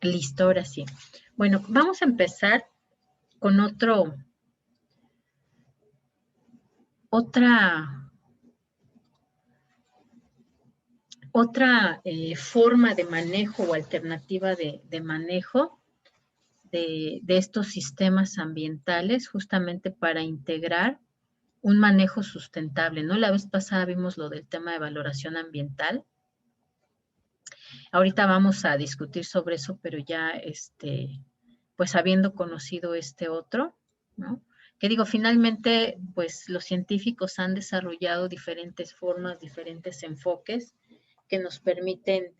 Listo, ahora sí. Bueno, vamos a empezar con otra forma de manejo o alternativa de manejo de estos sistemas ambientales, justamente para integrar un manejo sustentable, ¿no? La vez pasada vimos lo del tema de valoración ambiental. Ahorita vamos a discutir sobre eso, pero ya, pues habiendo conocido este otro, ¿no? Que digo, finalmente, pues los científicos han desarrollado diferentes formas, diferentes enfoques que nos permiten,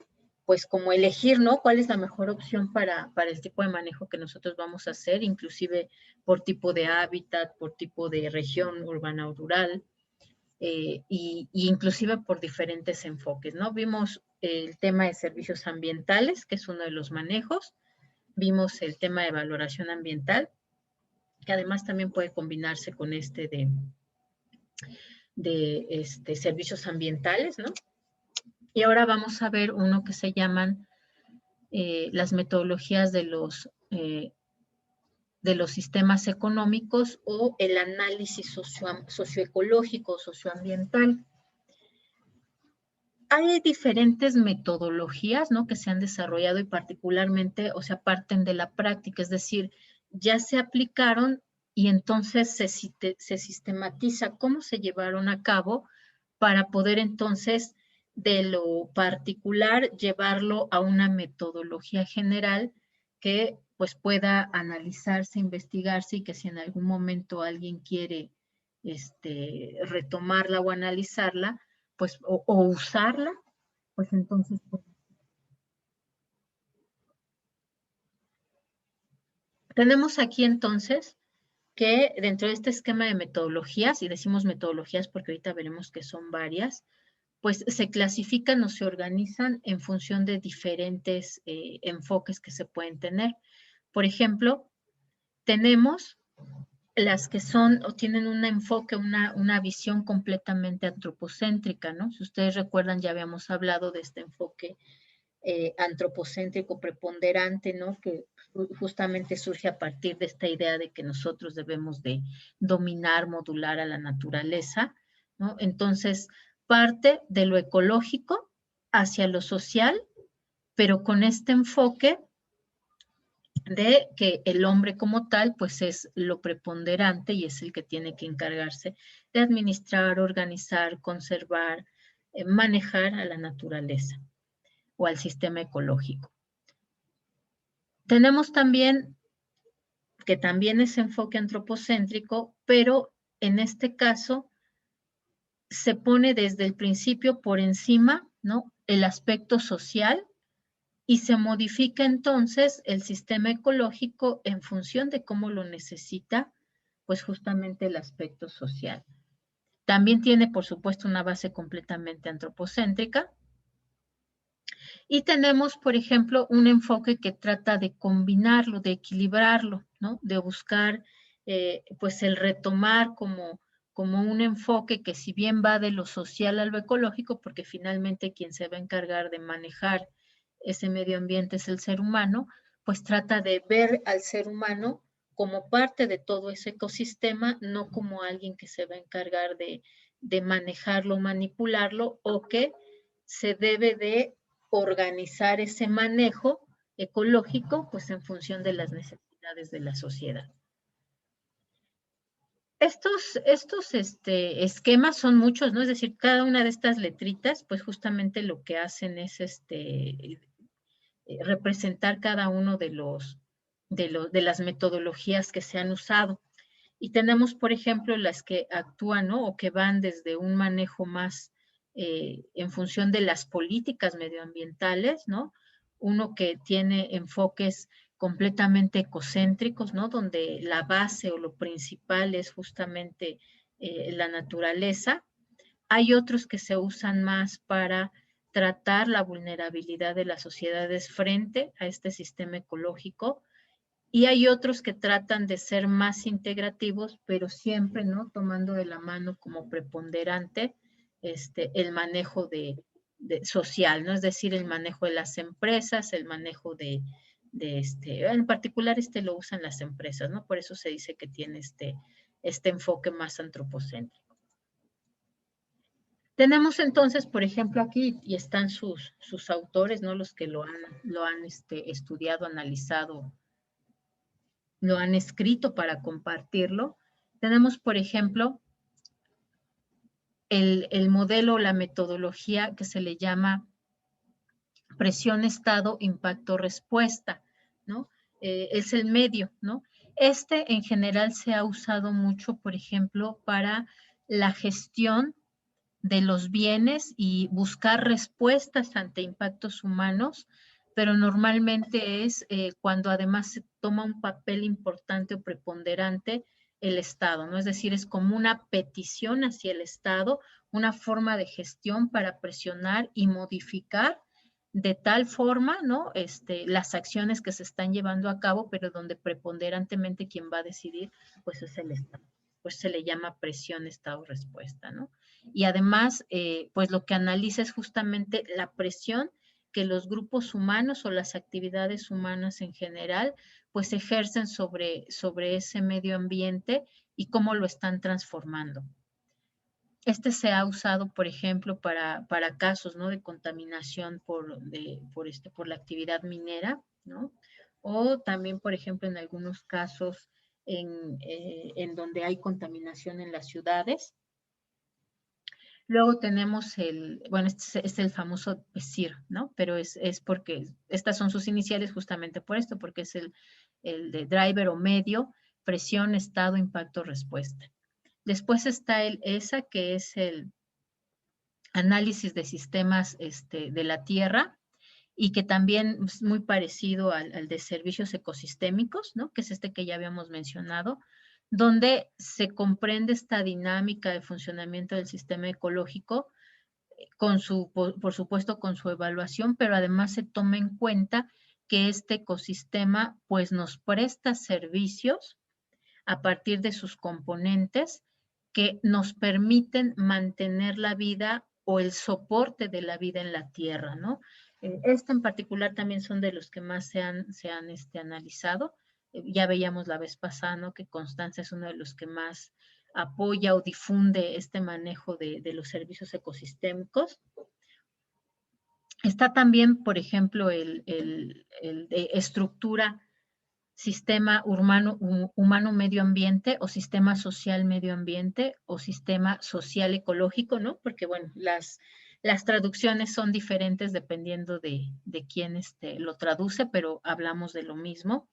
pues como elegir, ¿no? ¿Cuál es la mejor opción para el tipo de manejo que nosotros vamos a hacer, inclusive por tipo de hábitat, por tipo de región urbana o rural, y inclusive por diferentes enfoques, ¿no? Vimos el tema de servicios ambientales, que es uno de los manejos, vimos el tema de valoración ambiental, que además también puede combinarse con de servicios ambientales, ¿no? Y ahora vamos a ver uno que se llaman las metodologías de los sistemas económicos o el análisis socioecológico, socioambiental. Hay diferentes metodologías, ¿no? Que se han desarrollado y particularmente, o sea, parten de la práctica, es decir, ya se aplicaron y entonces se sistematiza cómo se llevaron a cabo para poder entonces de lo particular llevarlo a una metodología general que pues pueda analizarse, investigarse y que si en algún momento alguien quiere retomarla o analizarla, pues, o usarla, pues entonces, pues, tenemos aquí entonces que dentro de este esquema de metodologías, y decimos metodologías porque ahorita veremos que son varias, pues se clasifican o se organizan en función de diferentes enfoques que se pueden tener. Por ejemplo, tenemos las que son o tienen un enfoque, una visión completamente antropocéntrica, ¿no? Si ustedes recuerdan, ya habíamos hablado de este enfoque antropocéntrico preponderante, ¿no? Que justamente surge a partir de esta idea de que nosotros debemos de dominar, modular a la naturaleza, ¿no? Entonces, parte de lo ecológico hacia lo social, pero con este enfoque de que el hombre como tal, pues es lo preponderante y es el que tiene que encargarse de administrar, organizar, conservar, manejar a la naturaleza o al sistema ecológico. Tenemos también, que también es enfoque antropocéntrico, pero en este caso se pone desde el principio por encima, ¿no? El aspecto social y se modifica entonces el sistema ecológico en función de cómo lo necesita, pues justamente el aspecto social. También tiene, por supuesto, una base completamente antropocéntrica. Y tenemos, por ejemplo, un enfoque que trata de combinarlo, de equilibrarlo, ¿no? De buscar, pues, el retomar como un enfoque que si bien va de lo social a lo ecológico, porque finalmente quien se va a encargar de manejar ese medio ambiente es el ser humano, pues trata de ver al ser humano como parte de todo ese ecosistema, no como alguien que se va a encargar de manejarlo, manipularlo, o que se debe de organizar ese manejo ecológico, pues en función de las necesidades de la sociedad. Estos esquemas son muchos, ¿no? Es decir, cada una de estas letritas, pues justamente lo que hacen es representar cada uno de las metodologías que se han usado. Y tenemos, por ejemplo, las que actúan, ¿no? O que van desde un manejo más en función de las políticas medioambientales, ¿no? Uno que tiene enfoques completamente ecocéntricos, ¿no? Donde la base o lo principal es justamente la naturaleza. Hay otros que se usan más para tratar la vulnerabilidad de las sociedades frente a este sistema ecológico y hay otros que tratan de ser más integrativos, pero siempre, ¿no? Tomando de la mano como preponderante el manejo social, ¿no? Es decir, el manejo de las empresas, el manejo en particular lo usan las empresas, ¿no? Por eso se dice que tiene este enfoque más antropocéntrico. Tenemos entonces, por ejemplo, aquí, y están sus autores, ¿no? Los que lo han estudiado, analizado, lo han escrito para compartirlo. Tenemos, por ejemplo, el modelo, la metodología que se le llama presión, estado, impacto, respuesta, ¿no? Es el medio, ¿no? En general se ha usado mucho, por ejemplo, para la gestión de los bienes y buscar respuestas ante impactos humanos, pero normalmente es cuando además se toma un papel importante o preponderante el Estado, ¿no? Es decir, es como una petición hacia el Estado, una forma de gestión para presionar y modificar de tal forma, ¿no? Las acciones que se están llevando a cabo, pero donde preponderantemente quien va a decidir, pues es el Estado. Pues se le llama presión, estado, respuesta, ¿no? Y además, pues lo que analiza es justamente la presión que los grupos humanos o las actividades humanas en general, pues ejercen sobre ese medio ambiente y cómo lo están transformando. Se ha usado, por ejemplo, para casos, ¿no? De contaminación por la actividad minera, ¿no? O también, por ejemplo, en algunos casos en donde hay contaminación en las ciudades. Luego tenemos este es el famoso PESIR, ¿no? Pero es porque estas son sus iniciales justamente por esto, porque es el de driver o medio, presión, estado, impacto, respuesta. Después está el ESA, que es el análisis de sistemas de la Tierra, y que también es muy parecido al de servicios ecosistémicos, ¿no? Que es que ya habíamos mencionado, donde se comprende esta dinámica de funcionamiento del sistema ecológico, por supuesto, con su evaluación, pero además se toma en cuenta que este ecosistema pues nos presta servicios a partir de sus componentes que nos permiten mantener la vida o el soporte de la vida en la Tierra, ¿no? En particular también son de los que más se han analizado. Ya veíamos la vez pasada, ¿no? Que Constanza es uno de los que más apoya o difunde este manejo de los servicios ecosistémicos. Está también, por ejemplo, el de estructura, sistema humano medio ambiente, o sistema social medio ambiente, o sistema social ecológico, ¿no? Porque, bueno, las traducciones son diferentes dependiendo de quién lo traduce, pero hablamos de lo mismo.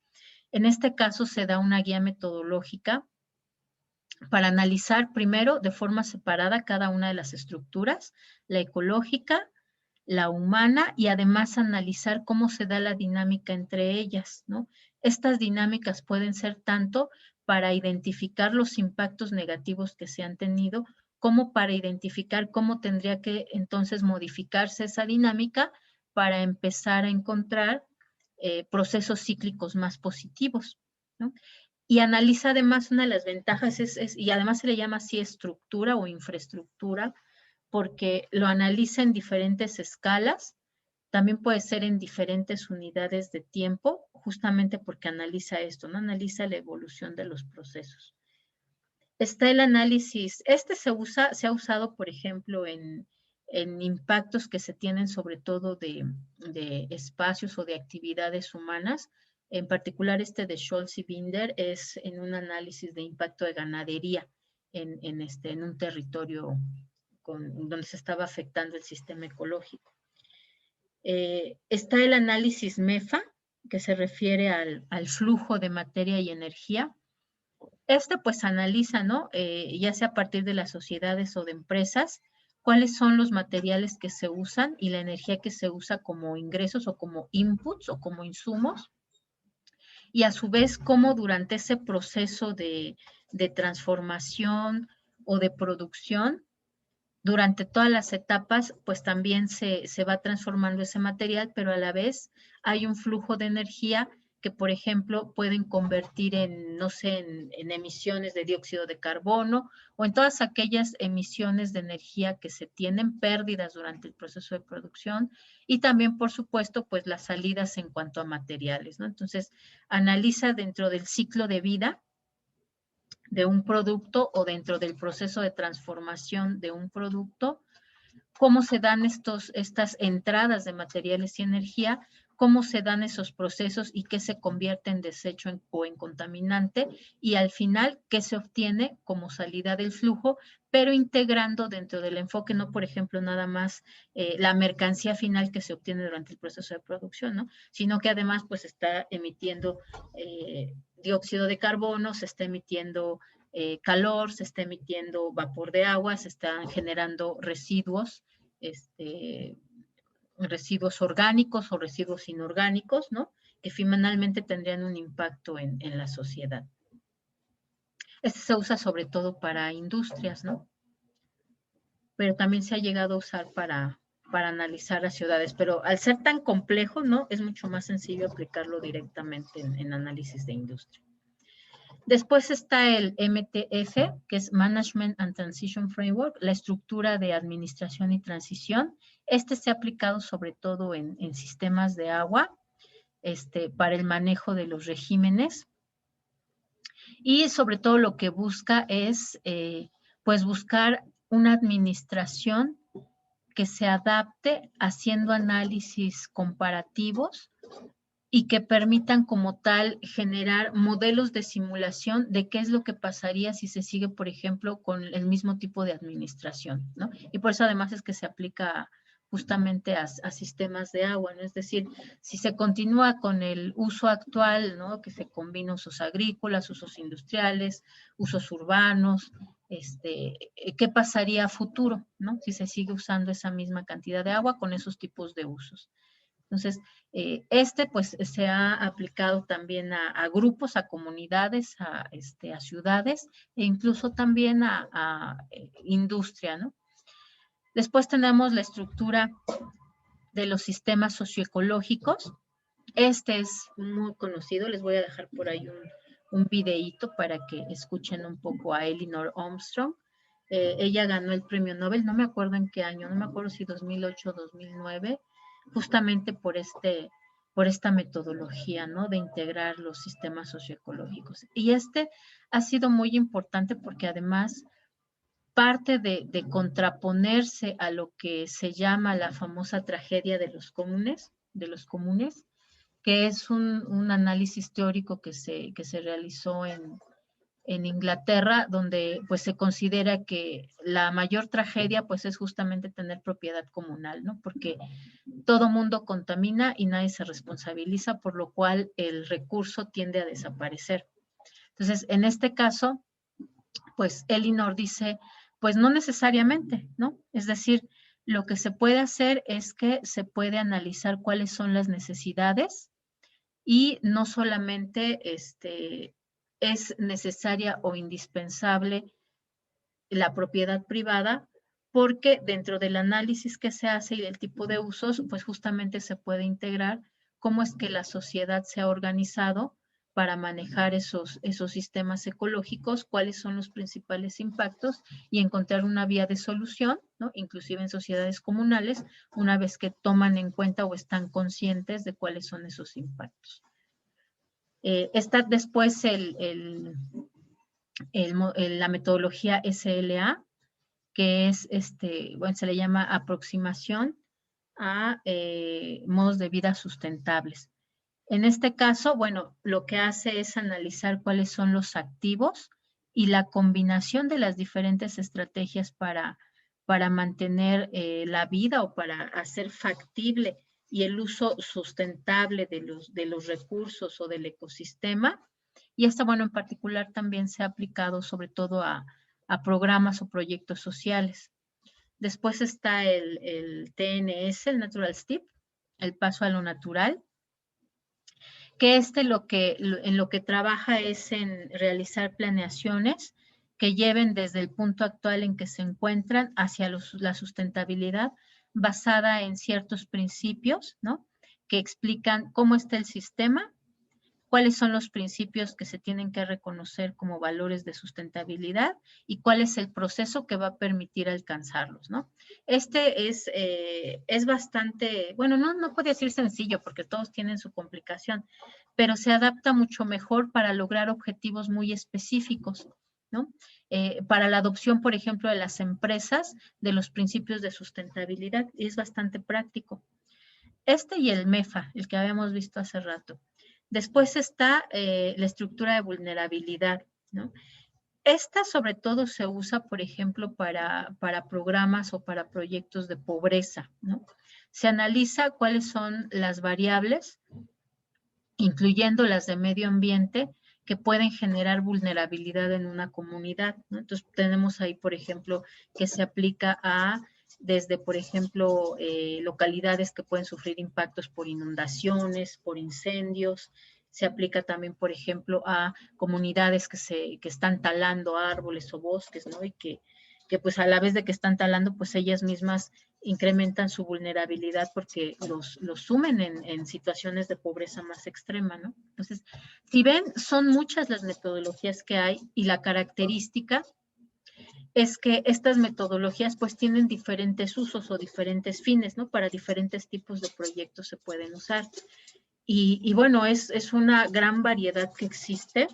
En este caso se da una guía metodológica para analizar primero de forma separada cada una de las estructuras, la ecológica, la humana, y además analizar cómo se da la dinámica entre ellas, ¿no? Estas dinámicas pueden ser tanto para identificar los impactos negativos que se han tenido, como para identificar cómo tendría que entonces modificarse esa dinámica para empezar a encontrar procesos cíclicos más positivos, ¿no? Y analiza además una de las ventajas, y además se le llama así estructura o infraestructura, porque lo analiza en diferentes escalas, también puede ser en diferentes unidades de tiempo, justamente porque analiza esto, ¿no? Analiza la evolución de los procesos. Está el análisis, se ha usado, por ejemplo, en impactos que se tienen sobre todo de espacios o de actividades humanas. En particular, de Scholz y Binder es en un análisis de impacto de ganadería en un territorio donde se estaba afectando el sistema ecológico. Está el análisis MEFA, que se refiere al flujo de materia y energía. Pues analiza, ¿no? Ya sea a partir de las sociedades o de empresas, cuáles son los materiales que se usan y la energía que se usa como ingresos o como inputs o como insumos, y a su vez cómo durante ese proceso de transformación o de producción, durante todas las etapas, pues también se va transformando ese material, pero a la vez hay un flujo de energía que, por ejemplo, pueden convertir en, no sé, en emisiones de dióxido de carbono o en todas aquellas emisiones de energía que se tienen pérdidas durante el proceso de producción y también, por supuesto, pues las salidas en cuanto a materiales, ¿no? Entonces, analiza dentro del ciclo de vida de un producto o dentro del proceso de transformación de un producto, cómo se dan estas entradas de materiales y energía, cómo se dan esos procesos y qué se convierte en desecho o en contaminante y al final qué se obtiene como salida del flujo, pero integrando dentro del enfoque, no por ejemplo nada más la mercancía final que se obtiene durante el proceso de producción, ¿no? Sino que además pues está emitiendo dióxido de carbono, se está emitiendo calor, se está emitiendo vapor de agua, se están generando residuos, residuos orgánicos o residuos inorgánicos, ¿no? Que finalmente tendrían un impacto en la sociedad. Este se usa sobre todo para industrias, ¿no? Pero también se ha llegado a usar para analizar las ciudades, pero al ser tan complejo, ¿no? Es mucho más sencillo aplicarlo directamente en análisis de industria. Después está el MTF, que es Management and Transition Framework, la estructura de administración y transición. Este se ha aplicado sobre todo en sistemas de agua, para el manejo de los regímenes. Y sobre todo lo que busca es, pues, buscar una administración que se adapte haciendo análisis comparativos y que permitan como tal generar modelos de simulación de qué es lo que pasaría si se sigue, por ejemplo, con el mismo tipo de administración, ¿no? Y por eso además es que se aplica justamente a sistemas de agua, ¿no? Es decir, si se continúa con el uso actual, ¿no? Que se combina usos agrícolas, usos industriales, usos urbanos, ¿qué pasaría a futuro, ¿no? Si se sigue usando esa misma cantidad de agua con esos tipos de usos. Entonces, pues se ha aplicado también a grupos, a comunidades, a ciudades e incluso también a industria, ¿no? Después tenemos la estructura de los sistemas socioecológicos. Este es muy conocido, les voy a dejar por ahí un videíto para que escuchen un poco a Elinor Armstrong. Ella ganó el premio Nobel, no me acuerdo en qué año, no me acuerdo si 2008 o 2009, justamente por esta metodología, ¿no? De integrar los sistemas socioecológicos. Y ha sido muy importante porque además parte de contraponerse a lo que se llama la famosa tragedia de los comunes, que es un análisis teórico que se realizó en Inglaterra, donde pues se considera que la mayor tragedia pues es justamente tener propiedad comunal, ¿no? Porque todo mundo contamina y nadie se responsabiliza, por lo cual el recurso tiende a desaparecer. Entonces, en este caso, pues Elinor dice, pues no necesariamente, ¿no? Es decir, lo que se puede hacer es que se puede analizar cuáles son las necesidades y no solamente es necesaria o indispensable la propiedad privada, porque dentro del análisis que se hace y del tipo de usos, pues justamente se puede integrar cómo es que la sociedad se ha organizado para manejar esos sistemas ecológicos, cuáles son los principales impactos y encontrar una vía de solución, ¿no? Inclusive en sociedades comunales, una vez que toman en cuenta o están conscientes de cuáles son esos impactos. Está después la metodología SLA, que es, bueno, se le llama aproximación a modos de vida sustentables. En este caso, bueno, lo que hace es analizar cuáles son los activos y la combinación de las diferentes estrategias para mantener la vida o para hacer factible y el uso sustentable de los recursos o del ecosistema. Y bueno, en particular también se ha aplicado sobre todo a programas o proyectos sociales. Después está el TNS, el Natural Step, el paso a lo natural, que en lo que trabaja es en realizar planeaciones que lleven desde el punto actual en que se encuentran hacia la sustentabilidad basada en ciertos principios, ¿no? Que explican cómo está el sistema, cuáles son los principios que se tienen que reconocer como valores de sustentabilidad y cuál es el proceso que va a permitir alcanzarlos, ¿no? Este es bastante, bueno, no puede decir sencillo porque todos tienen su complicación, pero se adapta mucho mejor para lograr objetivos muy específicos, ¿no? Para la adopción, por ejemplo, de las empresas de los principios de sustentabilidad, y es bastante práctico. Este y el MEFA, el que habíamos visto hace rato. Después está la estructura de vulnerabilidad, ¿no? Esta sobre todo se usa, por ejemplo, para programas o para proyectos de pobreza, ¿no? Se analiza cuáles son las variables, incluyendo las de medio ambiente, que pueden generar vulnerabilidad en una comunidad, ¿no? Entonces tenemos ahí, por ejemplo, que se aplica a desde, por ejemplo, localidades que pueden sufrir impactos por inundaciones, por incendios. Se aplica también, por ejemplo, a comunidades que están talando árboles o bosques, ¿no? Y que pues a la vez de que están talando, pues ellas mismas incrementan su vulnerabilidad porque los sumen en situaciones de pobreza más extrema, ¿no? Entonces, si ven, son muchas las metodologías que hay y la característica es que estas metodologías pues tienen diferentes usos o diferentes fines, ¿no? Para diferentes tipos de proyectos se pueden usar. Y bueno, es una gran variedad que existe.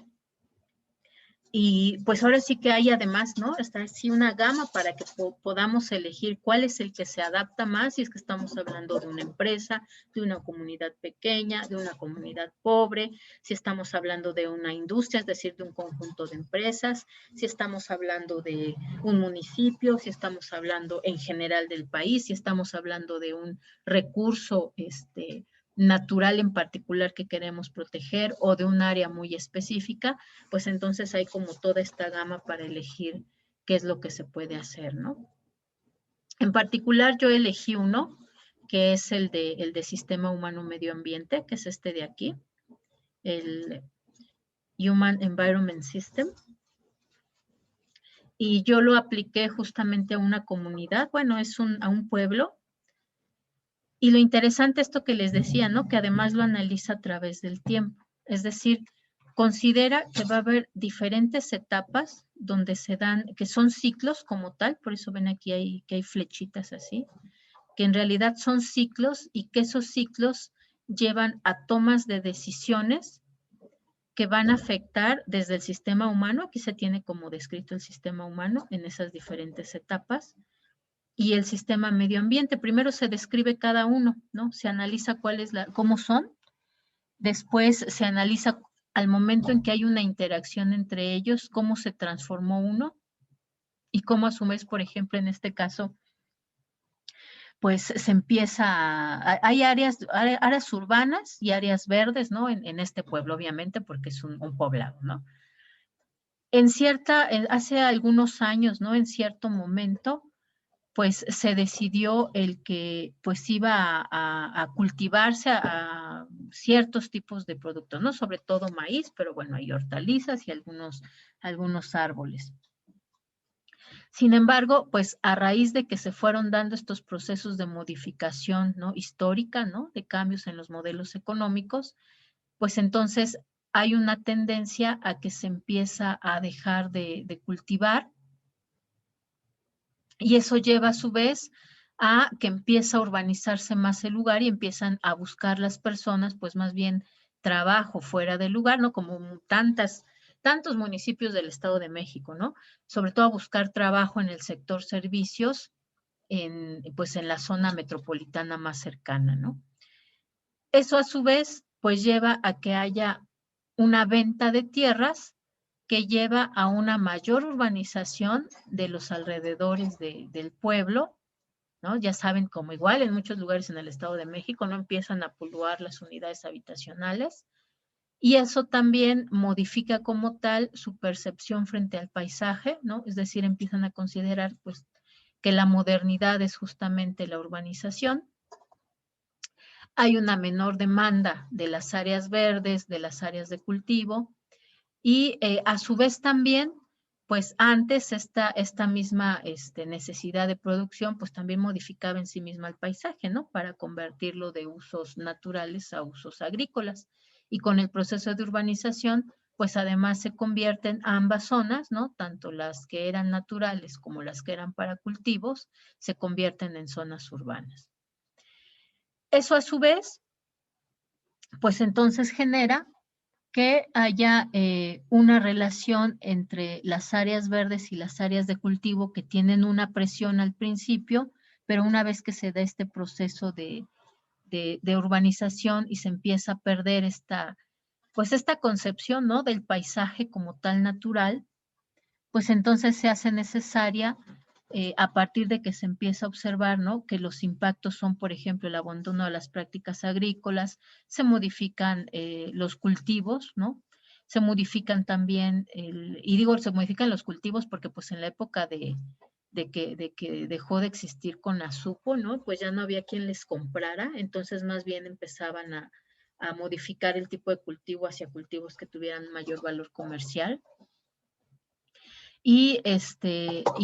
Y pues ahora sí que hay además, ¿no? Está así una gama para que podamos elegir cuál es el que se adapta más, si es que estamos hablando de una empresa, de una comunidad pequeña, de una comunidad pobre, si estamos hablando de una industria, es decir, de un conjunto de empresas, si estamos hablando de un municipio, si estamos hablando en general del país, si estamos hablando de un recurso, natural en particular que queremos proteger o de un área muy específica, pues entonces hay como toda esta gama para elegir qué es lo que se puede hacer, ¿no? En particular yo elegí uno que es el de Sistema Humano Medio Ambiente, que es este de aquí, el Human Environment System. Y yo lo apliqué justamente a una comunidad, bueno, a un pueblo. Y lo interesante es esto que les decía, ¿no? Que además lo analiza a través del tiempo. Es decir, considera que va a haber diferentes etapas donde se dan, que son ciclos como tal, por eso ven aquí que hay flechitas así, que en realidad son ciclos y que esos ciclos llevan a tomas de decisiones que van a afectar desde el sistema humano, aquí se tiene como descrito el sistema humano en esas diferentes etapas, y el sistema medio ambiente. Primero se describe cada uno, ¿no? Se analiza cómo son, después se analiza al momento en que hay una interacción entre ellos, cómo se transformó uno y cómo a su vez, por ejemplo, en este caso, pues se empieza, hay áreas urbanas y áreas verdes, ¿no? En este pueblo, obviamente, porque es un poblado, ¿no? Hace algunos años, ¿no? En cierto momento, pues se decidió el que pues iba a cultivarse a ciertos tipos de productos, ¿no? Sobre todo maíz, pero bueno, hay hortalizas y algunos árboles. Sin embargo, pues a raíz de que se fueron dando estos procesos de modificación, ¿no? Histórica, ¿no? De cambios en los modelos económicos, pues entonces hay una tendencia a que se empieza a dejar de cultivar. Y eso lleva a su vez a que empieza a urbanizarse más el lugar y empiezan a buscar las personas, pues más bien trabajo fuera del lugar, ¿no? Como tantos municipios del Estado de México, ¿no? Sobre todo a buscar trabajo en el sector servicios, pues en la zona metropolitana más cercana, ¿no? Eso a su vez, pues lleva a que haya una venta de tierras que lleva a una mayor urbanización de los alrededores del pueblo, ¿no? Ya saben, como igual en muchos lugares en el Estado de México, no empiezan a pulular las unidades habitacionales y eso también modifica como tal su percepción frente al paisaje, ¿no? Es decir, empiezan a considerar, pues, que la modernidad es justamente la urbanización. Hay una menor demanda de las áreas verdes, de las áreas de cultivo, y a su vez también, pues antes esta misma necesidad de producción, pues también modificaba en sí misma el paisaje, ¿no? Para convertirlo de usos naturales a usos agrícolas. y con el proceso de urbanización, pues además se convierten ambas zonas, ¿no? Tanto las que eran naturales como las que eran para cultivos, se convierten en zonas urbanas. Eso a su vez, pues entonces genera que haya una relación entre las áreas verdes y las áreas de cultivo que tienen una presión al principio, pero una vez que se da este proceso de urbanización y se empieza a perder pues esta concepción, ¿no? Del paisaje como tal natural, pues entonces se hace necesaria a partir de que se empieza a observar, ¿no? Que los impactos son, por ejemplo, el abandono de las prácticas agrícolas, se modifican los cultivos, ¿no? Se modifican también, y digo, se modifican los cultivos porque pues en la época de que dejó de existir Conasupo, ¿no? Pues ya no había quien les comprara, entonces más bien empezaban a modificar el tipo de cultivo hacia cultivos que tuvieran mayor valor comercial. Y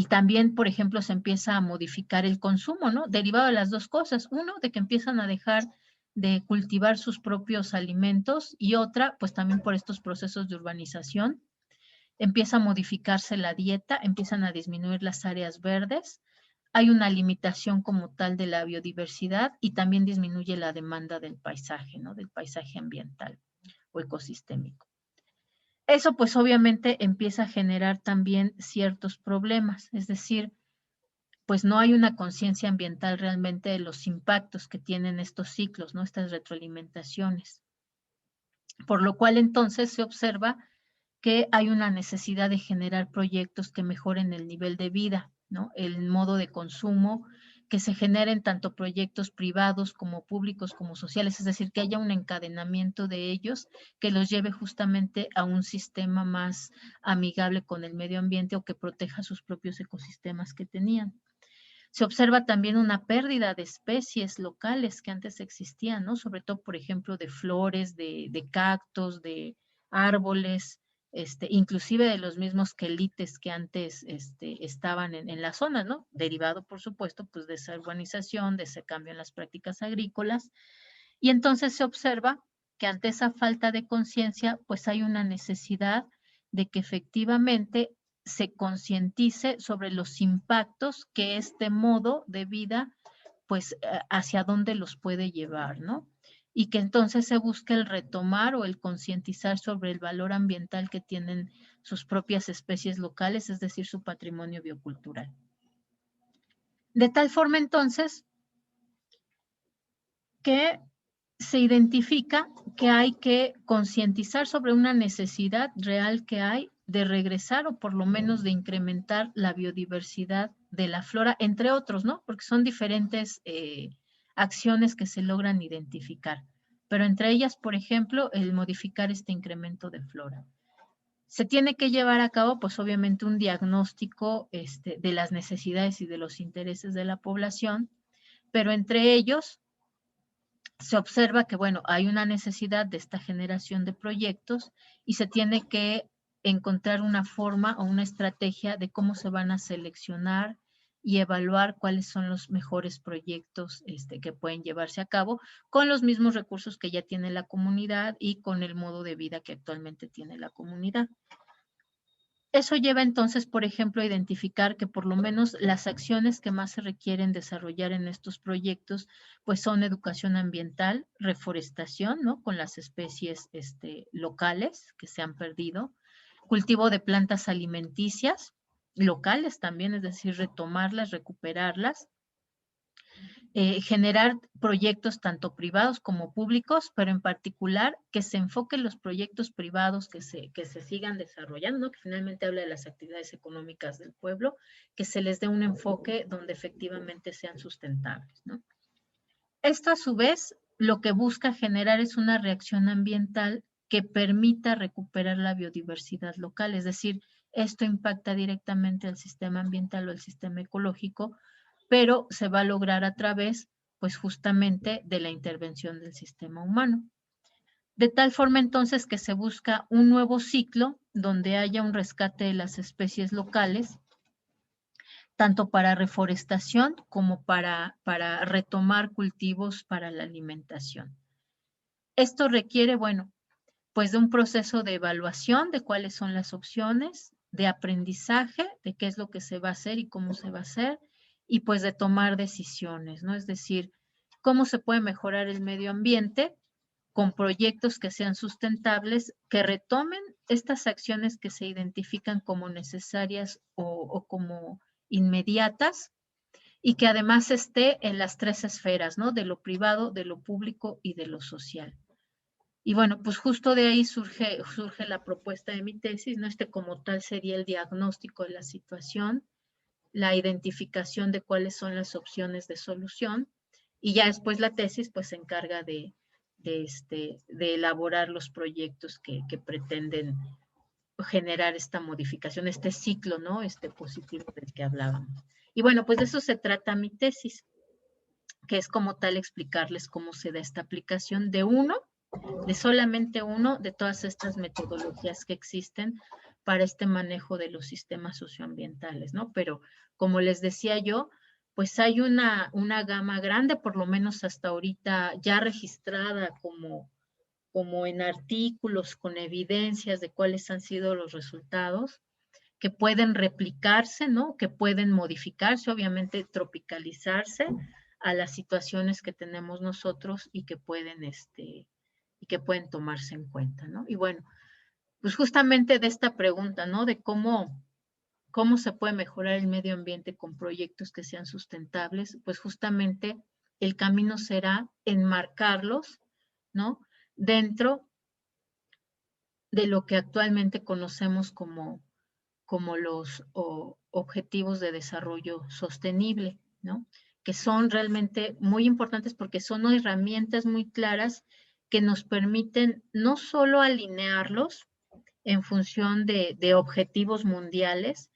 también, por ejemplo, se empieza a modificar el consumo, ¿no? Derivado de las dos cosas. Uno, de que empiezan a dejar de cultivar sus propios alimentos y otra, pues también por estos procesos de urbanización, empieza a modificarse la dieta, empiezan a disminuir las áreas verdes, hay una limitación como tal de la biodiversidad y también disminuye la demanda del paisaje, ¿no? Del paisaje ambiental o ecosistémico. Eso pues obviamente empieza a generar también ciertos problemas, es decir, pues no hay una conciencia ambiental realmente de los impactos que tienen estos ciclos, ¿no? Estas retroalimentaciones. Por lo cual entonces se observa que hay una necesidad de generar proyectos que mejoren el nivel de vida, ¿no? El modo de consumo, que se generen tanto proyectos privados como públicos como sociales, es decir, que haya un encadenamiento de ellos que los lleve justamente a un sistema más amigable con el medio ambiente o que proteja sus propios ecosistemas que tenían. Se observa también una pérdida de especies locales que antes existían, ¿no? Sobre todo, por ejemplo, de flores, de cactos, de árboles, inclusive de los mismos quelites que antes estaban en la zona, ¿no? Derivado, por supuesto, pues de esa urbanización, de ese cambio en las prácticas agrícolas. Y entonces se observa que ante esa falta de conciencia, pues hay una necesidad de que efectivamente se concientice sobre los impactos que este modo de vida, pues hacia dónde los puede llevar, ¿no? Y que entonces se busque el retomar o el concientizar sobre el valor ambiental que tienen sus propias especies locales, es decir, su patrimonio biocultural. De tal forma entonces que se identifica que hay que concientizar sobre una necesidad real que hay de regresar o por lo menos de incrementar la biodiversidad de la flora, entre otros, ¿no? Porque son diferentes acciones que se logran identificar, pero entre ellas, por ejemplo, el modificar este incremento de flora. Se tiene que llevar a cabo, pues obviamente, un diagnóstico de las necesidades y de los intereses de la población, pero entre ellos se observa que, bueno, hay una necesidad de esta generación de proyectos y se tiene que encontrar una forma o una estrategia de cómo se van a seleccionar y evaluar cuáles son los mejores proyectos que pueden llevarse a cabo con los mismos recursos que ya tiene la comunidad y con el modo de vida que actualmente tiene la comunidad. Eso lleva entonces, por ejemplo, a identificar que por lo menos las acciones que más se requieren desarrollar en estos proyectos, pues son educación ambiental, reforestación, ¿no? Con las especies locales que se han perdido, cultivo de plantas alimenticias locales también, es decir, retomarlas, recuperarlas, generar proyectos tanto privados como públicos, pero en particular que se enfoquen los proyectos privados que se sigan desarrollando, ¿no? Que finalmente habla de las actividades económicas del pueblo, que se les dé un enfoque donde efectivamente sean sustentables, ¿no? Esto a su vez lo que busca generar es una reacción ambiental que permita recuperar la biodiversidad local, es decir, esto impacta directamente al sistema ambiental o al sistema ecológico, pero se va a lograr a través, pues justamente, de la intervención del sistema humano. De tal forma entonces que se busca un nuevo ciclo donde haya un rescate de las especies locales, tanto para reforestación como para retomar cultivos para la alimentación. Esto requiere, bueno, pues de un proceso de evaluación de cuáles son las opciones, de aprendizaje, de qué es lo que se va a hacer y cómo se va a hacer, y pues de tomar decisiones, ¿no? Es decir, cómo se puede mejorar el medio ambiente con proyectos que sean sustentables, que retomen estas acciones que se identifican como necesarias o como inmediatas, y que además esté en las tres esferas, ¿no? De lo privado, de lo público y de lo social. Y bueno, pues justo de ahí surge la propuesta de mi tesis, ¿no? Como tal sería el diagnóstico de la situación, la identificación de cuáles son las opciones de solución, y ya después la tesis pues se encarga de elaborar los proyectos que pretenden generar esta modificación, este ciclo, ¿no? Positivo del que hablábamos. Y bueno, pues de eso se trata mi tesis, que es como tal explicarles cómo se da esta aplicación de solamente uno de todas estas metodologías que existen para este manejo de los sistemas socioambientales, ¿no? Pero como les decía yo, pues hay una gama grande, por lo menos hasta ahorita ya registrada como en artículos con evidencias de cuáles han sido los resultados, que pueden replicarse, ¿no? Que pueden modificarse, obviamente tropicalizarse a las situaciones que tenemos nosotros y que pueden tomarse en cuenta, ¿no? Y bueno, pues justamente de esta pregunta, ¿no? De cómo se puede mejorar el medio ambiente con proyectos que sean sustentables, pues justamente el camino será enmarcarlos, ¿no? Dentro de lo que actualmente conocemos como los objetivos de desarrollo sostenible, ¿no? Que son realmente muy importantes porque son herramientas muy claras que nos permiten no solo alinearlos en función de objetivos mundiales,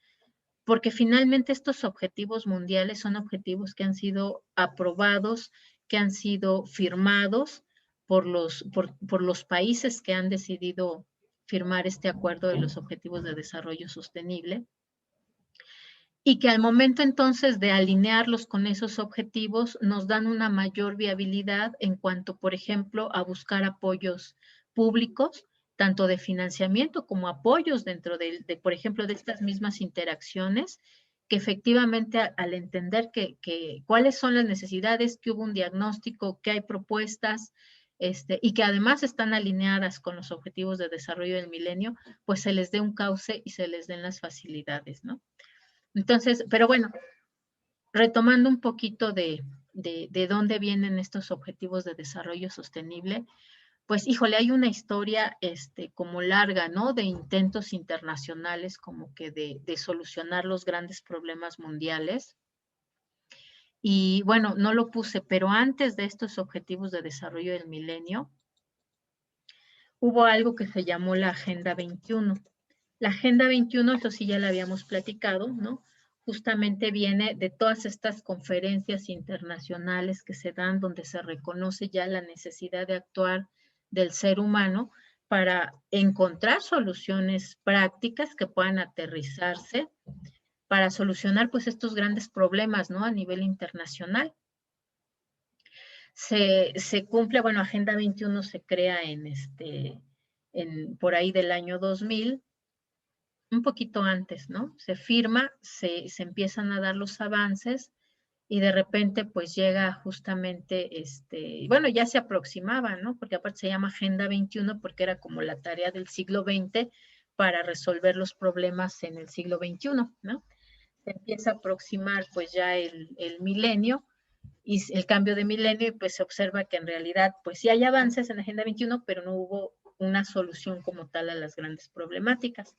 porque finalmente estos objetivos mundiales son objetivos que han sido aprobados, que han sido firmados por los países que han decidido firmar este acuerdo de los objetivos de desarrollo sostenible, y que al momento entonces de alinearlos con esos objetivos nos dan una mayor viabilidad en cuanto, por ejemplo, a buscar apoyos públicos, tanto de financiamiento como apoyos dentro por ejemplo, de estas mismas interacciones, que efectivamente al entender cuáles son las necesidades, que hubo un diagnóstico, que hay propuestas, y que además están alineadas con los objetivos de desarrollo del milenio, pues se les dé un cauce y se les den las facilidades, ¿no? Entonces, pero bueno, retomando un poquito de dónde vienen estos objetivos de desarrollo sostenible, pues híjole, hay una historia como larga, ¿no? De intentos internacionales como que de solucionar los grandes problemas mundiales. Y bueno, no lo puse, pero antes de estos objetivos de desarrollo del milenio, hubo algo que se llamó la Agenda 21. La Agenda 21, eso sí ya la habíamos platicado, ¿no? Justamente viene de todas estas conferencias internacionales que se dan donde se reconoce ya la necesidad de actuar del ser humano para encontrar soluciones prácticas que puedan aterrizarse para solucionar pues estos grandes problemas, ¿no? A nivel internacional. Se cumple, bueno, Agenda 21 se crea por ahí del año 2000, un poquito antes, ¿no? Se firma, se empiezan a dar los avances y de repente pues llega justamente, bueno, ya se aproximaba, ¿no? Porque aparte se llama Agenda 21 porque era como la tarea del siglo XX para resolver los problemas en el siglo XXI, ¿no? Se empieza a aproximar pues ya el milenio y el cambio de milenio y pues se observa que en realidad pues sí hay avances en la Agenda 21, pero no hubo una solución como tal a las grandes problemáticas.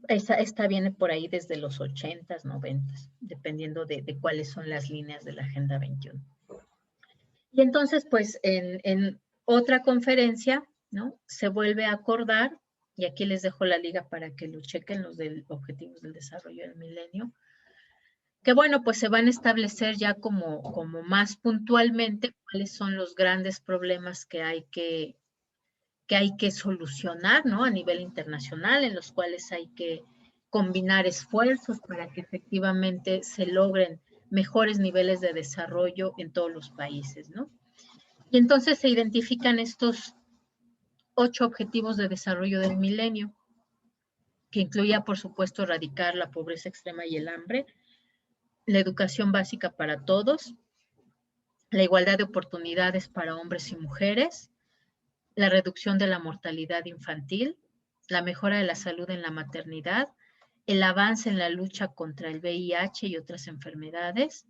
Esta viene por ahí desde los 80s, 90s, dependiendo de cuáles son las líneas de la Agenda 21. Y entonces, pues, en otra conferencia, ¿no? Se vuelve a acordar, y aquí les dejo la liga para que lo chequen, los de Objetivos del Desarrollo del Milenio, que bueno, pues se van a establecer ya como más puntualmente cuáles son los grandes problemas que hay que solucionar, ¿no? A nivel internacional, en los cuales hay que combinar esfuerzos para que efectivamente se logren mejores niveles de desarrollo en todos los países, ¿no? Y entonces se identifican estos 8 objetivos de desarrollo del milenio, que incluía, por supuesto, erradicar la pobreza extrema y el hambre, la educación básica para todos, la igualdad de oportunidades para hombres y mujeres, la reducción de la mortalidad infantil, la mejora de la salud en la maternidad, el avance en la lucha contra el VIH y otras enfermedades,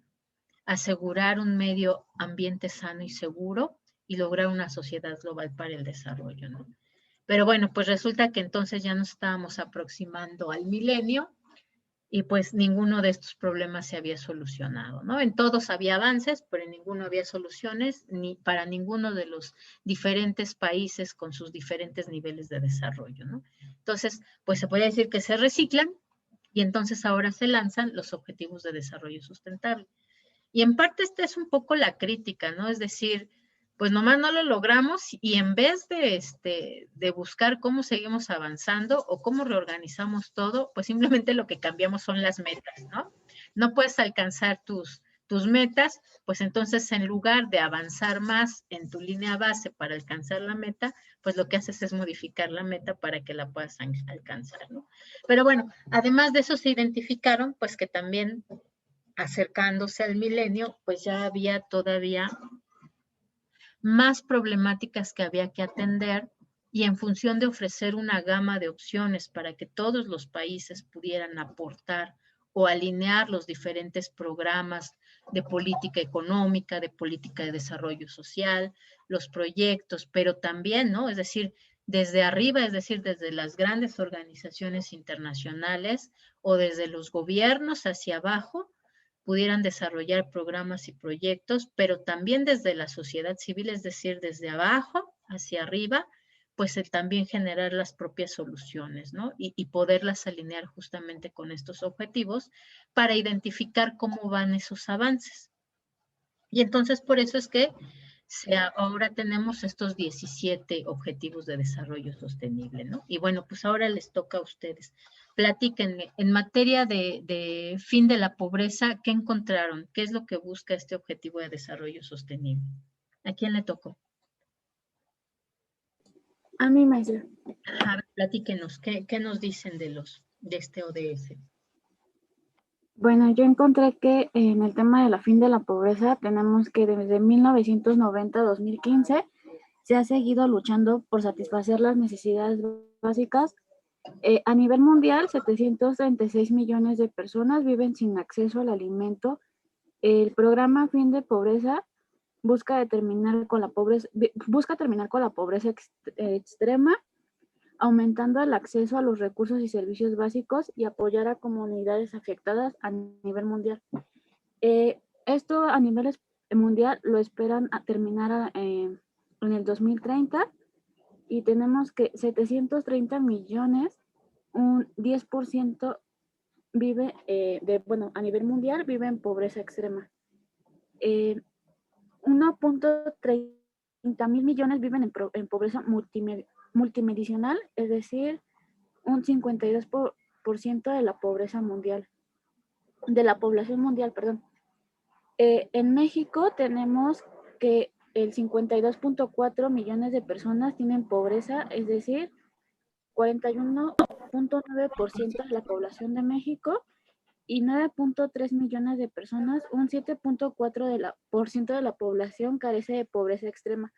asegurar un medio ambiente sano y seguro y lograr una sociedad global para el desarrollo, ¿no? Pero bueno, pues resulta que entonces ya nos estábamos aproximando al milenio y pues ninguno de estos problemas se había solucionado, ¿no? En todos había avances, pero en ninguno había soluciones, ni para ninguno de los diferentes países con sus diferentes niveles de desarrollo, ¿no? Entonces, pues se puede decir que se reciclan y entonces ahora se lanzan los objetivos de desarrollo sustentable. Y en parte esta es un poco la crítica, ¿no? Es decir, pues nomás no lo logramos y en vez de buscar cómo seguimos avanzando o cómo reorganizamos todo, pues simplemente lo que cambiamos son las metas, ¿no? No puedes alcanzar tus metas, pues entonces en lugar de avanzar más en tu línea base para alcanzar la meta, pues lo que haces es modificar la meta para que la puedas alcanzar, ¿no? Pero bueno, además de eso se identificaron, pues que también acercándose al milenio, pues ya había todavía más problemáticas que había que atender y en función de ofrecer una gama de opciones para que todos los países pudieran aportar o alinear los diferentes programas de política económica, de política de desarrollo social, los proyectos, pero también, ¿no? Es decir, desde arriba, es decir, desde las grandes organizaciones internacionales o desde los gobiernos hacia abajo, pudieran desarrollar programas y proyectos, pero también desde la sociedad civil, es decir, desde abajo hacia arriba, pues el también generar las propias soluciones, ¿no? Y poderlas alinear justamente con estos objetivos para identificar cómo van esos avances. Y entonces por eso es que ahora tenemos estos 17 objetivos de desarrollo sostenible, ¿no? Y bueno, pues ahora les toca a ustedes. Platíquenme, en materia de fin de la pobreza, ¿qué encontraron? ¿Qué es lo que busca este objetivo de desarrollo sostenible? ¿A quién le tocó? A mí, maestra. A ver, platíquenos, ¿qué nos dicen de este ODS? Bueno, yo encontré que en el tema de la fin de la pobreza tenemos que desde 1990 a 2015 se ha seguido luchando por satisfacer las necesidades básicas. A nivel mundial, 736 millones de personas viven sin acceso al alimento. El programa Fin de Pobreza busca terminar con la pobreza extrema, aumentando el acceso a los recursos y servicios básicos y apoyar a comunidades afectadas a nivel mundial. Esto a nivel mundial lo esperan a terminar en el 2030 y tenemos que 730 millones, un 10% vive, a nivel mundial vive en pobreza extrema. 1.30 mil millones viven en pobreza multimedicinal, es decir, un 52% de la pobreza mundial, de la población mundial, perdón. En México tenemos que el 52.4 millones de personas tienen pobreza, es decir, 41.9% de la población de México, y 9.3 millones de personas, un 7.4% de la población carece de pobreza extrema.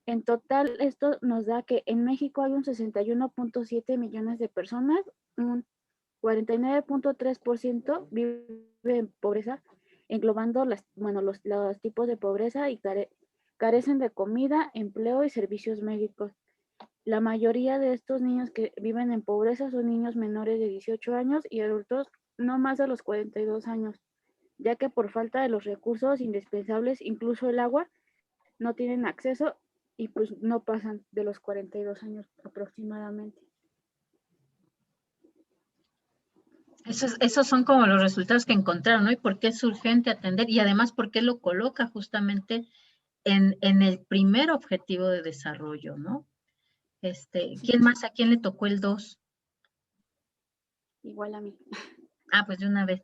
En total, esto nos da que en México hay un 61.7 millones de personas, un 49.3% vive en pobreza, englobando los tipos de pobreza y carecen de comida, empleo y servicios médicos. La mayoría de estos niños que viven en pobreza son niños menores de 18 años y adultos no más de los 42 años, ya que por falta de los recursos indispensables, incluso el agua, no tienen acceso y pues no pasan de los 42 años aproximadamente. Esos son como los resultados que encontraron, ¿no? Y por qué es urgente atender y además por qué lo coloca justamente en el primer objetivo de desarrollo, ¿no? ¿Quién más? ¿A quién le tocó el 2? Igual a mí. Ah, pues de una vez.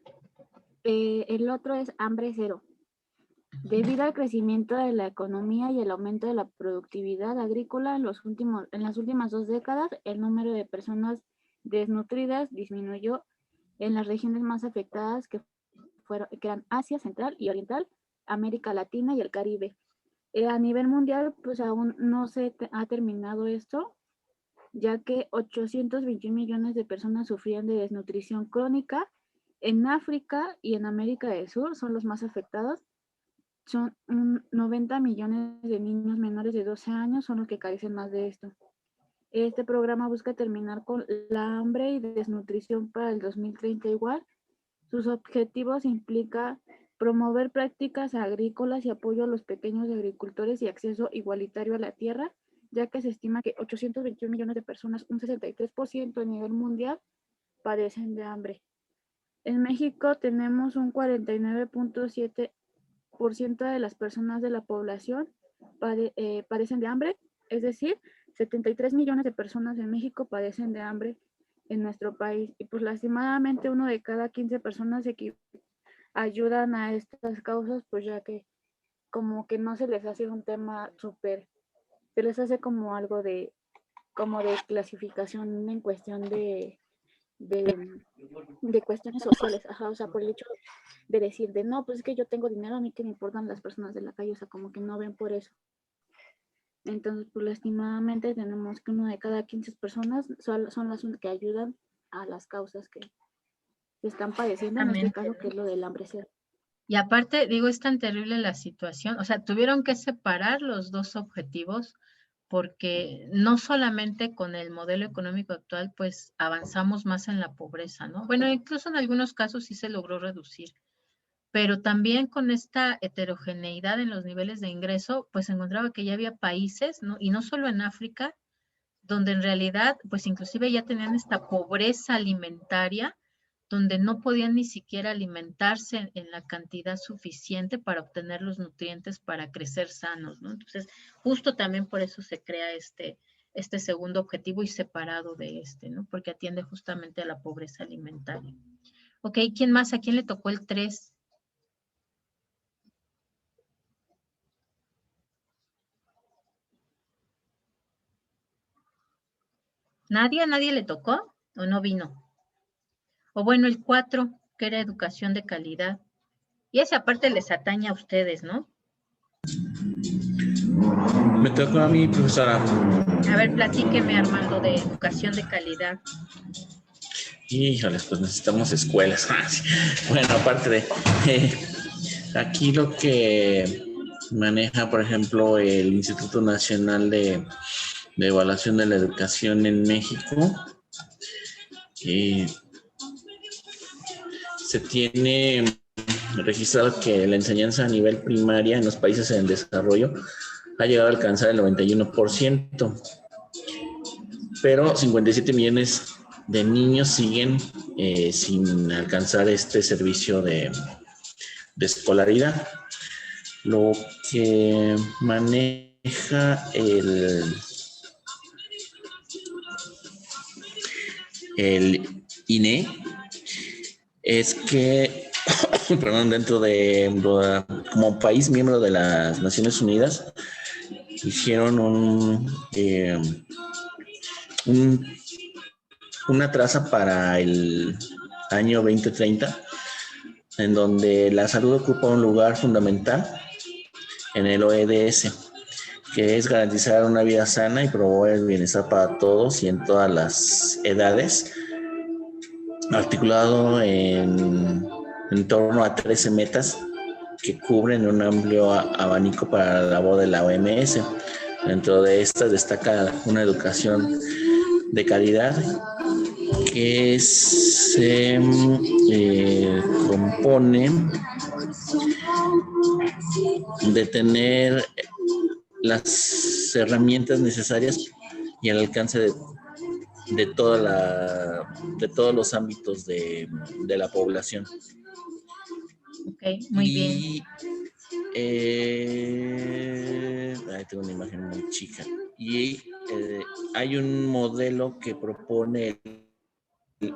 El otro es hambre cero. Debido al crecimiento de la economía y el aumento de la productividad agrícola en las últimas 2 décadas, el número de personas desnutridas disminuyó en las regiones más afectadas que eran Asia Central y Oriental, América Latina y el Caribe. A nivel mundial, pues aún no se ha terminado esto, ya que 821 millones de personas sufrían de desnutrición crónica. En África y en América del Sur son los más afectados. Son 90 millones de niños menores de 12 años son los que carecen más de esto. Este programa busca terminar con la hambre y desnutrición para el 2030 igual. Sus objetivos implican promover prácticas agrícolas y apoyo a los pequeños agricultores y acceso igualitario a la tierra, ya que se estima que 821 millones de personas, un 63% a nivel mundial, padecen de hambre. En México tenemos un 49.7% de las personas de la población padecen de hambre, es decir, 73 millones de personas en México padecen de hambre en nuestro país. Y pues lastimadamente 1 de cada 15 personas ayudan a estas causas, pues ya que como que no se les hace un tema súper, se les hace como algo como de clasificación en cuestión de cuestiones sociales, ajá, o sea, por el hecho de decir de no, pues es que yo tengo dinero, a mí que me importan las personas de la calle, o sea, como que no ven por eso. Entonces, pues lastimadamente tenemos que 1 de cada 15 personas son las que ayudan a las causas que se están padeciendo, en este caso, que es lo del hambre cero. Y aparte, digo, es tan terrible la situación, o sea, tuvieron que separar los dos objetivos porque no solamente con el modelo económico actual, pues avanzamos más en la pobreza, ¿no? Bueno, incluso en algunos casos sí se logró reducir, pero también con esta heterogeneidad en los niveles de ingreso, pues encontraba que ya había países, ¿no? Y no solo en África, donde en realidad, pues inclusive ya tenían esta pobreza alimentaria, donde no podían ni siquiera alimentarse en la cantidad suficiente para obtener los nutrientes para crecer sanos, ¿no? Entonces, justo también por eso se crea este segundo objetivo y separado de este, ¿no? Porque atiende justamente a la pobreza alimentaria. Ok, ¿quién más? ¿A quién le tocó el 3? ¿Nadie? ¿A nadie le tocó o no vino? O bueno, el 4, que era educación de calidad. Y esa parte les atañe a ustedes, ¿no? Me tocó a mí, profesora. A ver, platíqueme, Armando, de educación de calidad. Híjoles, pues necesitamos escuelas. Bueno, aparte de aquí lo que maneja, por ejemplo, el Instituto Nacional de Evaluación de la Educación en México, se tiene registrado que la enseñanza a nivel primaria en los países en desarrollo ha llegado a alcanzar el 91%, pero 57 millones de niños siguen sin alcanzar este servicio de escolaridad. Lo que maneja el INE es que, perdón, dentro de, como país miembro de las Naciones Unidas, hicieron una traza para el año 2030, en donde la salud ocupa un lugar fundamental en el ODS, que es garantizar una vida sana y promover el bienestar para todos y en todas las edades, articulado en torno a 13 metas que cubren un amplio abanico para la labor de la OMS. Dentro de estas destaca una educación de calidad que se compone de tener las herramientas necesarias y al alcance de todos los ámbitos de la población. Ok, muy bien. Y tengo una imagen muy chica. Y hay un modelo que propone el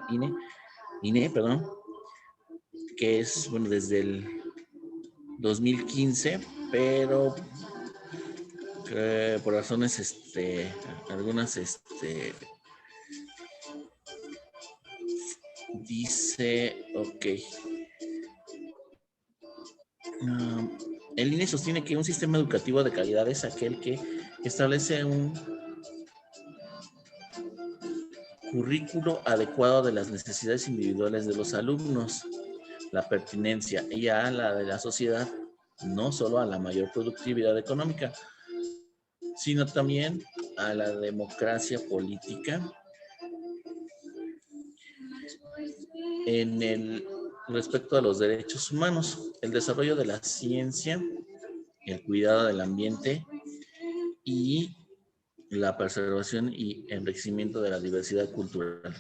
INE, perdón, que es, bueno, desde 2015, pero por razones, algunas, dice, ok. El INE sostiene que un sistema educativo de calidad es aquel que establece un currículo adecuado de las necesidades individuales de los alumnos, la pertinencia y a la de la sociedad, no solo a la mayor productividad económica, sino también a la democracia política en el respecto a los derechos humanos, el desarrollo de la ciencia, el cuidado del ambiente y la preservación y enriquecimiento de la diversidad cultural.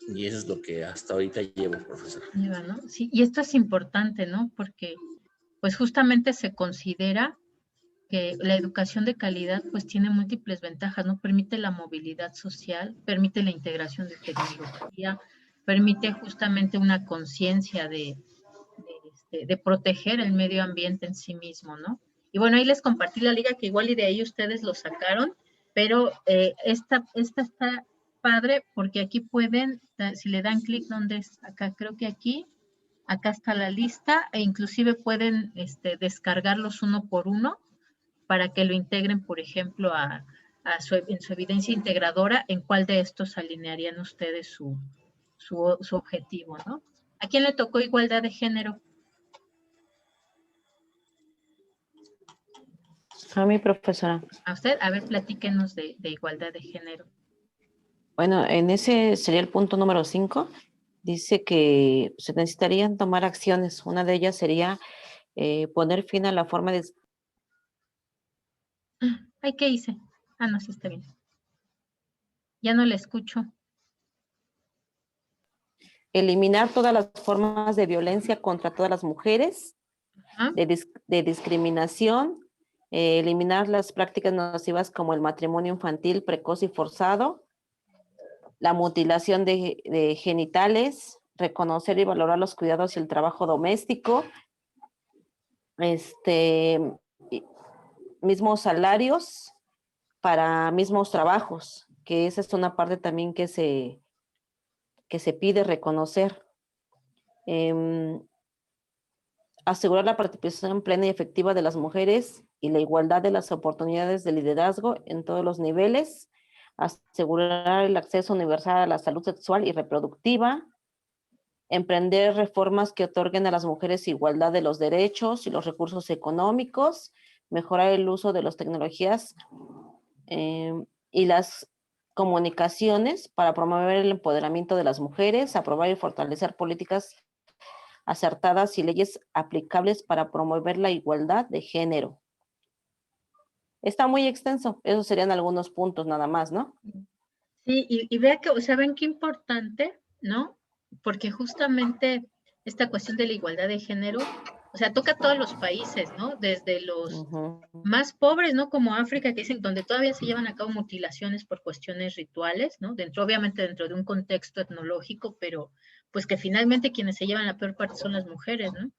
Y eso es lo que hasta ahorita llevo, profesor. ¿No? Sí, y esto es importante, ¿no? Porque pues justamente se considera que la educación de calidad pues tiene múltiples ventajas, ¿no? Permite la movilidad social, permite la integración de tecnología, permite justamente una conciencia de proteger el medio ambiente en sí mismo, ¿no? Y bueno, ahí les compartí la liga que igual y de ahí ustedes lo sacaron, pero esta está padre porque aquí pueden, si le dan clic donde es, acá creo que aquí, acá está la lista e inclusive pueden descargarlos uno por uno para que lo integren, por ejemplo, en su evidencia integradora, en cuál de estos alinearían ustedes su objetivo, ¿no? ¿A quién le tocó igualdad de género? A mi profesora. A usted, a ver, platíquenos de igualdad de género. Bueno, en ese sería el punto número 5. Dice que se necesitarían tomar acciones. Una de ellas sería poner fin a la forma de Ay, ¿qué hice? Ah, no, sí está bien. Ya no le escucho. eliminar todas las formas de violencia contra todas las mujeres, ¿Ah? de discriminación, eliminar las prácticas nocivas como el matrimonio infantil precoz y forzado, la mutilación de genitales, reconocer y valorar los cuidados y el trabajo doméstico, mismos salarios para mismos trabajos, que esa es una parte también que se pide reconocer. Asegurar la participación plena y efectiva de las mujeres y la igualdad de las oportunidades de liderazgo en todos los niveles, asegurar el acceso universal a la salud sexual y reproductiva, emprender reformas que otorguen a las mujeres igualdad de los derechos y los recursos económicos, mejorar el uso de las tecnologías y las comunicaciones para promover el empoderamiento de las mujeres, aprobar y fortalecer políticas acertadas y leyes aplicables para promover la igualdad de género. Está muy extenso, esos serían algunos puntos nada más, ¿no? Sí, y vea que, o sea, ven qué importante, ¿no? Porque justamente esta cuestión de la igualdad de género, o sea, toca a todos los países, ¿no? Desde los más pobres, ¿no? Como África, que dicen donde todavía se llevan a cabo mutilaciones por cuestiones rituales, ¿no? Obviamente dentro de un contexto etnológico, pero pues que finalmente quienes se llevan la peor parte son las mujeres, ¿no?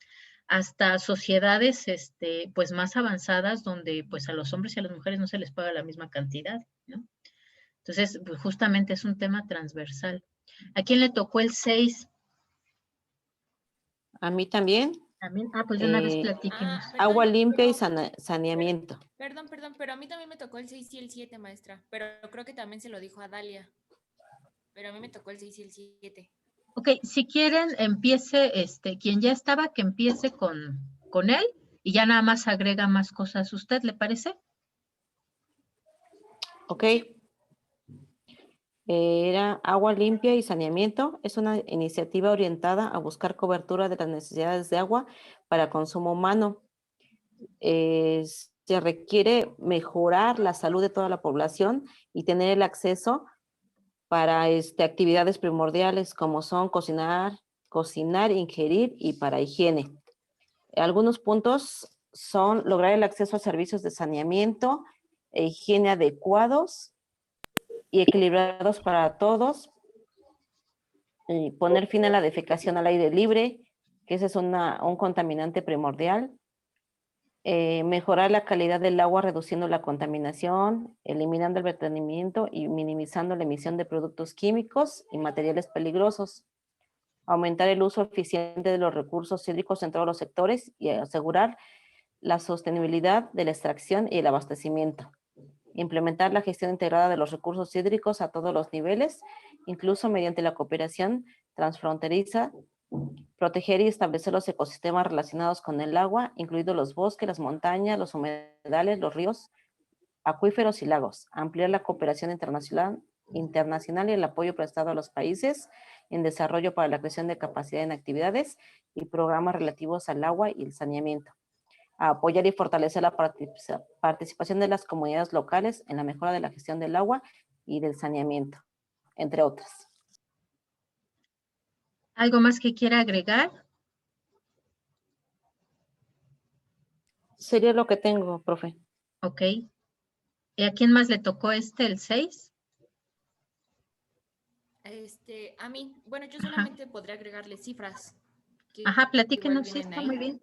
Hasta sociedades, pues más avanzadas, donde pues a los hombres y a las mujeres no se les paga la misma cantidad, ¿no? Entonces, pues justamente es un tema transversal. ¿A quién le tocó el 6? A mí también. También, pues de una vez platíquenos. Agua limpia y saneamiento. Perdón, pero a mí también me tocó el 6 y el 7, maestra. Pero creo que también se lo dijo a Dalia. Pero a mí me tocó el 6 y el 7. Ok, si quieren, empiece, quien ya estaba, que empiece con él y ya nada más agrega más cosas. ¿Usted le parece? Ok. Era agua limpia y saneamiento. Es una iniciativa orientada a buscar cobertura de las necesidades de agua para consumo humano. Se requiere mejorar la salud de toda la población y tener el acceso para actividades primordiales como son cocinar, ingerir y para higiene. Algunos puntos son lograr el acceso a servicios de saneamiento e higiene adecuados y equilibrados para todos, poner fin a la defecación al aire libre, que ese es un contaminante primordial. Mejorar la calidad del agua reduciendo la contaminación, eliminando el vertimiento y minimizando la emisión de productos químicos y materiales peligrosos. Aumentar el uso eficiente de los recursos hídricos en todos los sectores y asegurar la sostenibilidad de la extracción y el abastecimiento. Implementar la gestión integrada de los recursos hídricos a todos los niveles, incluso mediante la cooperación transfronteriza. Proteger y establecer los ecosistemas relacionados con el agua, incluidos los bosques, las montañas, los humedales, los ríos, acuíferos y lagos. Ampliar la cooperación internacional y el apoyo prestado a los países en desarrollo para la creación de capacidad en actividades y programas relativos al agua y el saneamiento. Apoyar y fortalecer la participación de las comunidades locales en la mejora de la gestión del agua y del saneamiento, entre otras. ¿Algo más que quiera agregar? Sería lo que tengo, profe. Ok. ¿Y a quién más le tocó el 6? A mí, bueno, yo solamente podría agregarle cifras. Que Ajá, igual platíquenos, sí, vienen está ahí. muy bien.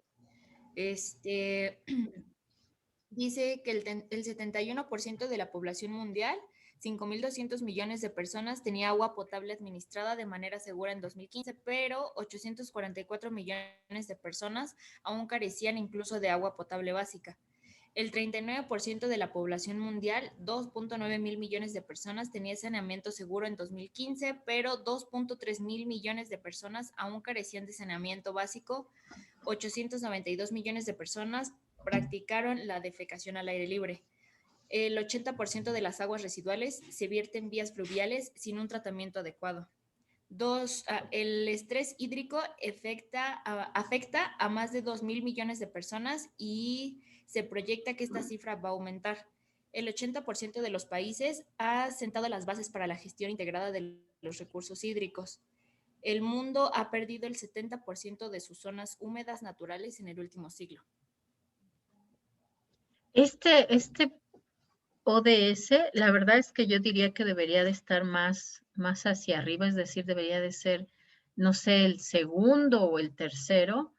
Dice que el 71% de la población mundial, 5.200 millones de personas, tenía agua potable administrada de manera segura en 2015, pero 844 millones de personas aún carecían incluso de agua potable básica. El 39% de la población mundial, 2.9 mil millones de personas, tenía saneamiento seguro en 2015, pero 2.3 mil millones de personas aún carecían de saneamiento básico. 892 millones de personas practicaron la defecación al aire libre. El 80% de las aguas residuales se vierten en vías fluviales sin un tratamiento adecuado. El estrés hídrico afecta a más de 2 mil millones de personas y se proyecta que esta cifra va a aumentar. El 80% de los países ha sentado las bases para la gestión integrada de los recursos hídricos. El mundo ha perdido el 70% de sus zonas húmedas naturales en el último siglo. Este ODS, la verdad es que yo diría que debería de estar más hacia arriba, es decir, debería de ser, no sé, el segundo o el tercero,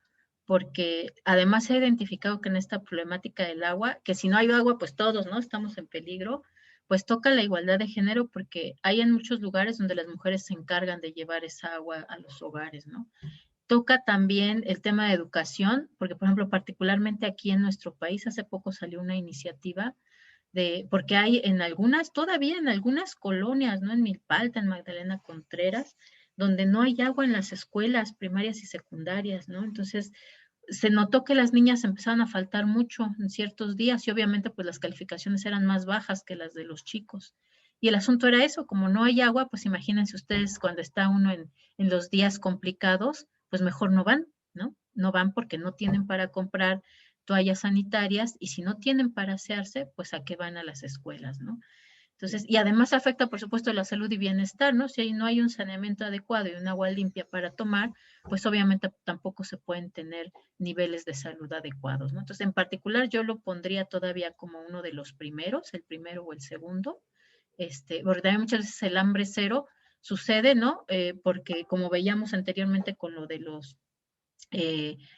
porque además se ha identificado que en esta problemática del agua, que si no hay agua, pues todos, ¿no? Estamos en peligro, pues toca la igualdad de género porque hay en muchos lugares donde las mujeres se encargan de llevar esa agua a los hogares, ¿no? Toca también el tema de educación, porque por ejemplo, particularmente aquí en nuestro país, hace poco salió una iniciativa porque hay todavía en algunas colonias, ¿no? En Milpalta, en Magdalena Contreras, donde no hay agua en las escuelas primarias y secundarias, ¿no? Entonces, se notó que las niñas empezaron a faltar mucho en ciertos días y obviamente pues las calificaciones eran más bajas que las de los chicos. Y el asunto era eso, como no hay agua, pues imagínense ustedes cuando está uno en los días complicados, pues mejor no van, ¿no? No van porque no tienen para comprar toallas sanitarias y si no tienen para asearse, pues a qué van a las escuelas, ¿no? Entonces, y además afecta, por supuesto, la salud y bienestar, ¿no? Si ahí no hay un saneamiento adecuado y un agua limpia para tomar, pues obviamente tampoco se pueden tener niveles de salud adecuados, ¿no? Entonces, en particular, yo lo pondría todavía como uno de los primeros, el primero o el segundo, porque también muchas veces el hambre cero sucede, ¿no? Porque como veíamos anteriormente con lo de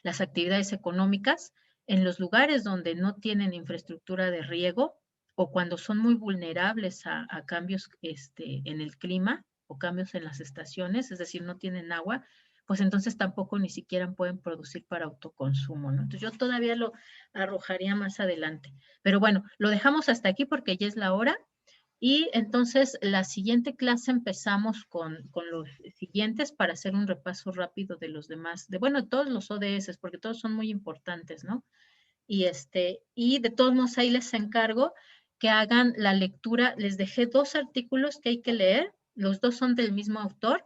las actividades económicas, en los lugares donde no tienen infraestructura de riego o cuando son muy vulnerables a cambios en el clima o cambios en las estaciones, es decir, no tienen agua, pues entonces tampoco ni siquiera pueden producir para autoconsumo, ¿no? Entonces yo todavía lo arrojaría más adelante. Pero bueno, lo dejamos hasta aquí porque ya es la hora. Y entonces la siguiente clase empezamos con los siguientes para hacer un repaso rápido de los demás, bueno, todos los ODS, porque todos son muy importantes, ¿no? Y de todos modos ahí les encargo que hagan la lectura. Les dejé 2 artículos que hay que leer, los 2 son del mismo autor.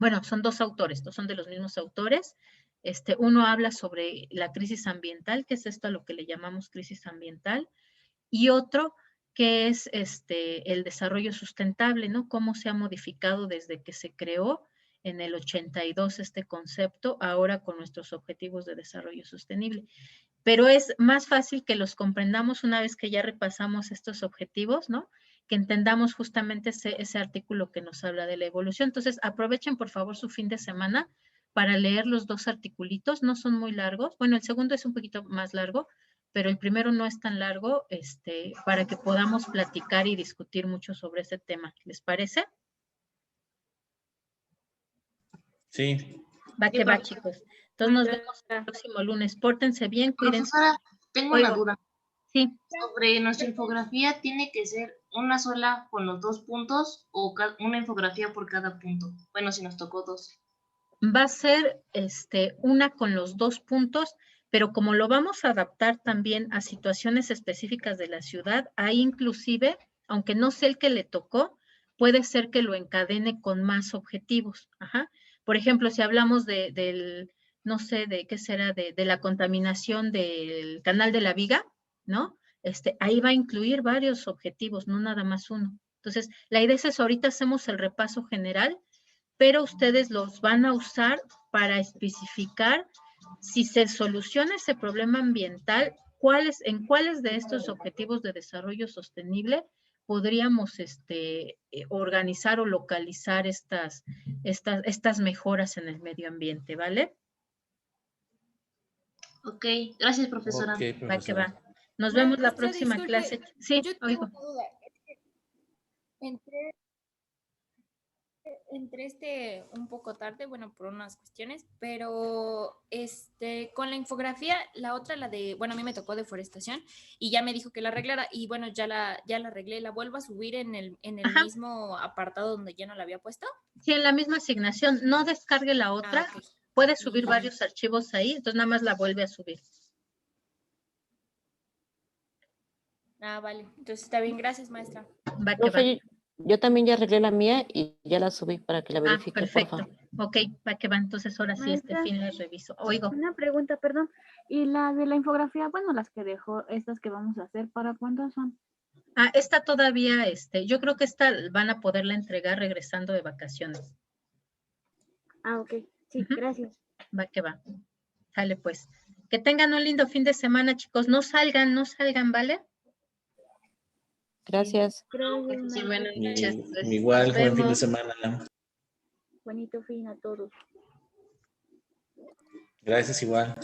Bueno, son 2 autores, 2 son de los mismos autores. Uno habla sobre la crisis ambiental, que es esto a lo que le llamamos crisis ambiental, y otro que es el desarrollo sustentable, ¿no? Cómo se ha modificado desde que se creó en el 82 este concepto, ahora con nuestros objetivos de desarrollo sostenible. Pero es más fácil que los comprendamos una vez que ya repasamos estos objetivos, ¿no? Que entendamos justamente ese artículo que nos habla de la evolución. Entonces, aprovechen por favor su fin de semana para leer los dos articulitos, no son muy largos. Bueno, el segundo es un poquito más largo, pero el primero no es tan largo, para que podamos platicar y discutir mucho sobre ese tema. ¿Les parece? Sí. Va que va, chicos. Entonces nos vemos el próximo lunes. Pórtense bien, cuídense. Profesora, tengo una Oigo. duda. Sí, Sobre nuestra infografía, ¿tiene que ser una sola con los 2 puntos o una infografía por cada punto? Bueno, si nos tocó 2. va a ser una con los dos puntos, pero como lo vamos a adaptar también a situaciones específicas de la ciudad, ahí inclusive, aunque no sé el que le tocó, puede ser que lo encadene con más objetivos. Ajá. Por ejemplo, si hablamos no sé, de qué será, de la contaminación del Canal de la Viga, ¿no? Ahí va a incluir varios objetivos, no nada más uno. Entonces, la idea es eso, ahorita hacemos el repaso general, pero ustedes los van a usar para especificar si se soluciona ese problema ambiental, en cuáles de estos objetivos de desarrollo sostenible podríamos organizar o localizar estas mejoras en el medio ambiente, ¿vale? Ok, gracias, profesora. Ok, Va que profesora. va. Nos vemos la Maestra, próxima disculpe, clase. Sí, Yo tengo oigo. una duda. Es que entré un poco tarde, bueno, por unas cuestiones, pero con la infografía, la otra, bueno, a mí me tocó deforestación y ya me dijo que la arreglara y bueno, ya la arreglé, la vuelvo a subir en el Ajá. mismo apartado donde ya no la había puesto. Sí, en la misma asignación. No descargue la otra. Ok. Puede subir Y- varios archivos ahí, entonces nada más la vuelve a subir. Vale. Entonces está bien, gracias, maestra. Va que va. Profe, yo también ya arreglé la mía y ya la subí para que la verifique, Perfecto. porfa. Ok, va que va. Entonces ahora sí, Maestra. fin les reviso. Oigo. Una pregunta, perdón. ¿Y la de la infografía, bueno, las que dejó, estas que vamos a hacer, para cuándo son? Esta todavía, yo creo que esta van a poderla entregar regresando de vacaciones. Ah, ok. Sí, Ujú. gracias. Va que va. Sale pues. Que tengan un lindo fin de semana, chicos. No salgan, ¿vale? Gracias. Gracias, Sí, maestra. buenas noches. Igual, Nos buen fin de vemos. semana. Bonito fin a todos. Gracias, igual.